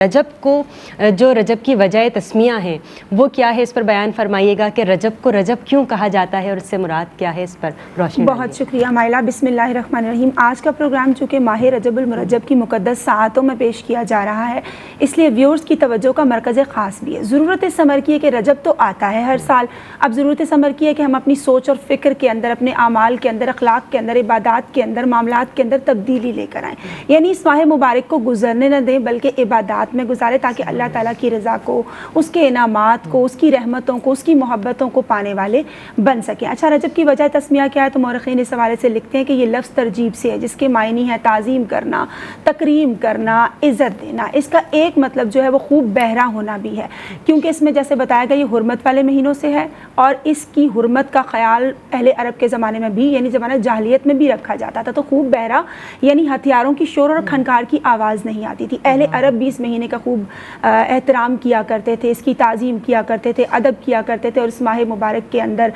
رجب کو جو رجب کی وجہ تسمیہ ہیں وہ کیا ہے، اس پر بیان فرمائیے گا کہ رجب کو رجب کیوں کہا جاتا ہے اور اس سے مراد کیا ہے، اس پر روشنی ڈالیے۔ بہت شکریہ مائلہ۔ بسم اللہ الرحمن الرحیم۔ آج کا پروگرام چونکہ ماہ رجب المرجب کی مقدس ساعتوں میں پیش کیا جا رہا ہے، اس لیے ویورز کی توجہ کا مرکز خاص بھی ہے۔ ضرورت سمر کی ہے کہ رجب تو آتا ہے ہر سال، اب ضرورت سمر کی ہے کہ ہم اپنی سوچ اور فکر کے اندر، اپنے اعمال کے اندر، اخلاق کے اندر، عبادات کے اندر، معاملات کے اندر تبدیلی لے کر آئیں، یعنی اس ماہ مبارک کو گزرنے نہ دیں بلکہ عبادات میں گزارے تاکہ اللہ تعالیٰ کی رضا کو، اس کے انعامات کو، اس کی رحمتوں کو، اس کی محبتوں کو پانے والے بن سکیں۔ اچھا، رجب کی وجہ تسمیہ کیا ہے؟ تو مورخین اس حوالے سے لکھتے ہیں کہ یہ لفظ ترجیب سے ہے، جس کے معنی ہے تعظیم کرنا، تکریم کرنا، عزت دینا۔ اس کا ایک مطلب جو ہے وہ خوب بہرا ہونا بھی ہے، کیونکہ اس میں جیسے بتایا گیا یہ حرمت والے مہینوں سے ہے، اور اس کی حرمت کا خیال اہل عرب کے زمانے میں بھی، یعنی زمانہ جاہلیت میں بھی رکھا جاتا تھا۔ تو خوب بہرا یعنی ہتھیاروں کی شور اور کھنکار کی آواز نہیں آتی تھی۔ اہل عرب بھی اس مہینے کا خوب احترام کیا کرتے تھے، اس کی تعظیم کیا کرتے تھے، ادب کیا کرتے تھے، اور اس ماہ مبارک کے اندر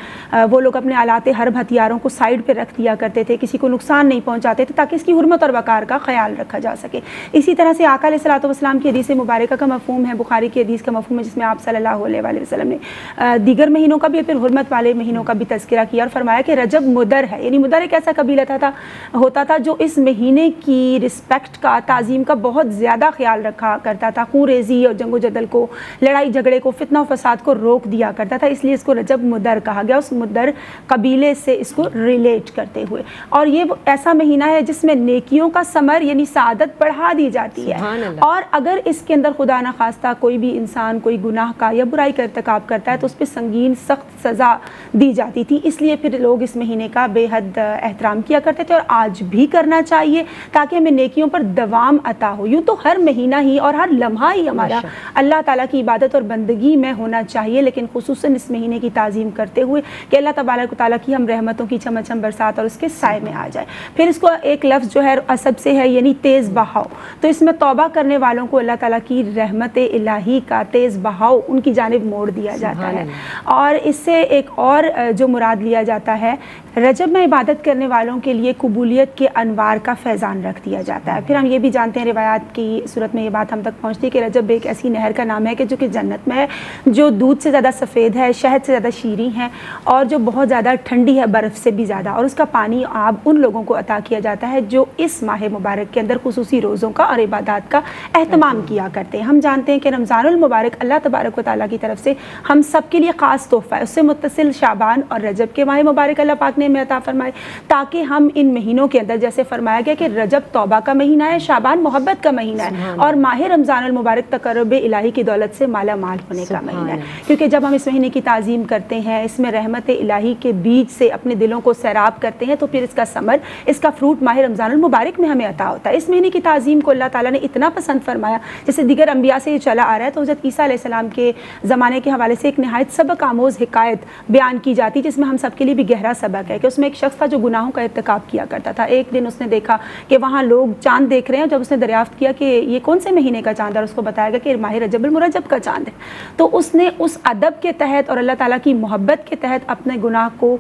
وہ لوگ اپنے آلات حرب ہتھیاروں کو سائیڈ پہ رکھ دیا کرتے تھے، کسی کو نقصان نہیں پہنچاتے تھے تاکہ اس کی حرمت اور وقار کا خیال رکھا جا سکے۔ اسی طرح سے آقا علیہ الصلوۃ والسلام کی حدیث مبارکہ کا مفہوم ہے، بخاری کی حدیث کا مفہوم ہے، جس میں آپ صلی اللہ علیہ وآلہ وسلم نے دیگر مہینوں کا بھی، پھر حرمت والے مہینوں کا بھی تذکرہ کیا اور فرمایا کہ رجب مدر ہے، یعنی مدر ایک ایسا قبیلہ ہوتا تھا جو اس مہینے کی رسپیکٹ کا، تعظیم کا بہت زیادہ خیال رکھا کرتا تھا، خون ریزی اور جنگ و جدل کو، لڑائی جھگڑے کو، فتنہ و فساد کو روک دیا کرتا تھا، اس لیے اس کو رجب مدر کہا گیا، اس مدر قبیلے سے اس کو ریلیٹ کرتے ہوئے۔ اور یہ ایسا مہینہ ہے جس میں نیکیوں کا ثمر یعنی سعادت بڑھا دی جاتی ہے، اور اگر اس کے اندر خدا نخواستہ کوئی بھی انسان کوئی گناہ کا یا برائی کا ارتکاب کرتا ہے تو اس پہ سنگین سخت سزا دی جاتی تھی، اس لیے پھر لوگ اس مہینے کا بے حد احترام کیا کرتے تھے، اور آج بھی کرنا چاہیے تاکہ ہمیں نیکیوں پر دوام عطا ہو۔ یوں تو ہر مہینہ ہی اور ہر لمحہ ہی ہمارا اللہ تعالیٰ کی عبادت اور بندگی میں ہونا چاہیے، لیکن خصوصاً اس مہینے کی تعظیم کرتے ہوئے کہ اللہ تبارک و تعالیٰ کی ہم رحمتوں کی چمچم برسات اور اس کے سائے میں آ جائے۔ پھر اس کو ایک لفظ جو ہے اسب سے ہے، یعنی تیز بہاؤ، تو اس میں توبہ کرنے والوں کو اللہ تعالیٰ کی رحمت الہی کا تیز بہاؤ ان کی جانب موڑ دیا جاتا ہے۔ اور اس سے ایک اور جو مراد لیا جاتا ہے، رجب میں عبادت کرنے والوں کے لیے قبولیت کے انوار کا فیضان رکھ دیا جاتا ہے۔ پھر ہم یہ بھی جانتے ہیں، روایات کی صورت میں یہ بات ہم تک پہنچتی ہے کہ رجب ایک ایسی نہر کا نام ہے کہ جو کہ جنت میں ہے، جو دودھ سے زیادہ سفید ہے، شہد سے زیادہ شیریں ہے، اور جو بہت زیادہ ٹھنڈی ہے، برف سے بھی زیادہ، اور اس کا پانی آب ان لوگوں کو عطا کیا جاتا ہے جو اس ماہ مبارک کے اندر خصوصی روزوں کا اور عبادات کا اہتمام کیا کرتے ہیں۔ ہم جانتے ہیں کہ رمضان المبارک اللہ تبارک و تعالیٰ کی طرف سے ہم سب کے لیے خاص تحفہ ہے، اس سے متصل شعبان اور رجب کے ماہ مبارک اللہ پاک نے ہمیں عطا فرمائے تاکہ ہم ان مہینوں کے اندر، جیسے فرمایا گیا کہ رجب توبہ کا مہینہ ہے، شعبان محبت کا مہینہ ہے، اور ماہ رمضان المبارک تقرب الہی کی دولت سے مالا مال ہونے کا مہینہ ہے، کیونکہ جب ہم اس مہینے کی تعظیم کرتے ہیں، اس میں رحمت الہی کے بیج سے اپنے دلوں کو سیراب کرتے ہیں، تو پھر اس کا ثمر، اس کا فروٹ ماہ رمضان المبارک میں ہمیں عطا ہوتا ہے۔ اس مہینے کی تعظیم کو اللہ تعالیٰ نے اتنا پسند فرمایا، جیسے دیگر انبیاء سے یہ چلا آ رہا ہے، تو حضرت عیسیٰ علیہ السلام کے زمانے کے حوالے سے ایک نہایت سبق آموز حکایت بیان کی جاتی، جس میں ہم سب کے لیے بھی گہرا سبق ہے کہ اس میں ایک شخص تھا جو گناہوں کا ارتکاب کیا کرتا تھا۔ ایک دن اس نے دیکھا کہ وہاں لوگ چاند دیکھ رہے ہیں، جب اس نے دریافت کیا کہ یہ کون سے مہینے کا چاند ہے، اور اس کو بتایا گیا کہ ماہ رجب المرجب کا چاند ہے، تو اس نے اس ادب کے تحت اور اللہ تعالیٰ کی محبت کے تحت اپنے گناہ کو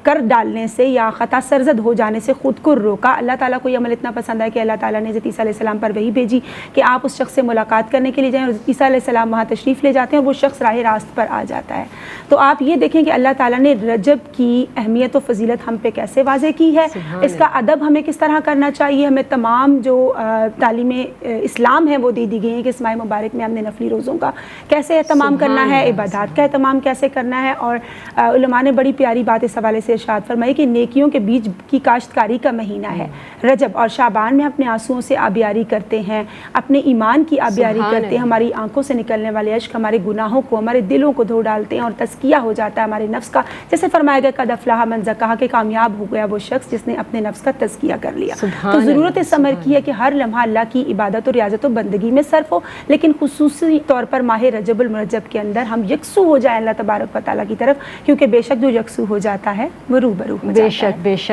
کر ڈالنے سے یا خطا سرزد ہو جانے سے خود کو روکا۔ اللہ تعالیٰ کو یہ عمل اتنا پسند ہے کہ اللہ تعالیٰ نے حضرت عیسیٰ علیہ السلام پر وحی بھیجی کہ آپ اس شخص سے ملاقات کرنے کے لیے جائیں، اور حضرت عیسیٰ علیہ السلام وہاں تشریف لے جاتے ہیں اور وہ شخص راہ راست پر آ جاتا ہے۔ تو آپ یہ دیکھیں کہ اللہ تعالیٰ نے رجب کی اہمیت و فضیلت ہم پہ کیسے واضح کی ہے، اس کا ادب ہمیں کس طرح کرنا چاہیے، ہمیں تمام جو تعلیم اسلام ہے وہ دی گئی ہیں کہ اس ماہ مبارک میں ہم نے نفلی روزوں کا کیسے اہتمام کرنا ہے، عبادات کا اہتمام کیسے کرنا ہے، اور علماء نے بڑی پیاری بات اس حوالے سے ارشاد فرمائی کہ نیکیوں کے بیج کی کاشتکاری کا مہینہ ہے رجب، اور شعبان میں اپنے آنسوؤں سے آبیاری کرتے ہیں، اپنے ایمان کی آبیاری کرتے ہیں، ہماری آنکھوں سے نکلنے والے اشک ہمارے گناہوں کو، ہمارے دلوں کو دھو ڈالتے ہیں، اور تزکیہ ہو جاتا ہے ہمارے نفس کا، جیسے فرمایا گیا قد افلح من زکاہا کہ کامیاب ہو گیا وہ شخص جس نے اپنے نفس کا تزکیہ کر لیا۔ تو ضرورت سمر کی ہے کہ ہر لمحہ اللہ کی عبادت اور ریاضت و بندگی میں صرف ہو، لیکن خصوصی طور پر ماہ رجب المرجب کے اندر ہم یکسو ہو جائیں اللہ تبارک و تعالیٰ کی طرف، کیونکہ بے شک جو یکسو ہو جاتا ہے وہ روبرو ہو جاتا ہے۔ بے شک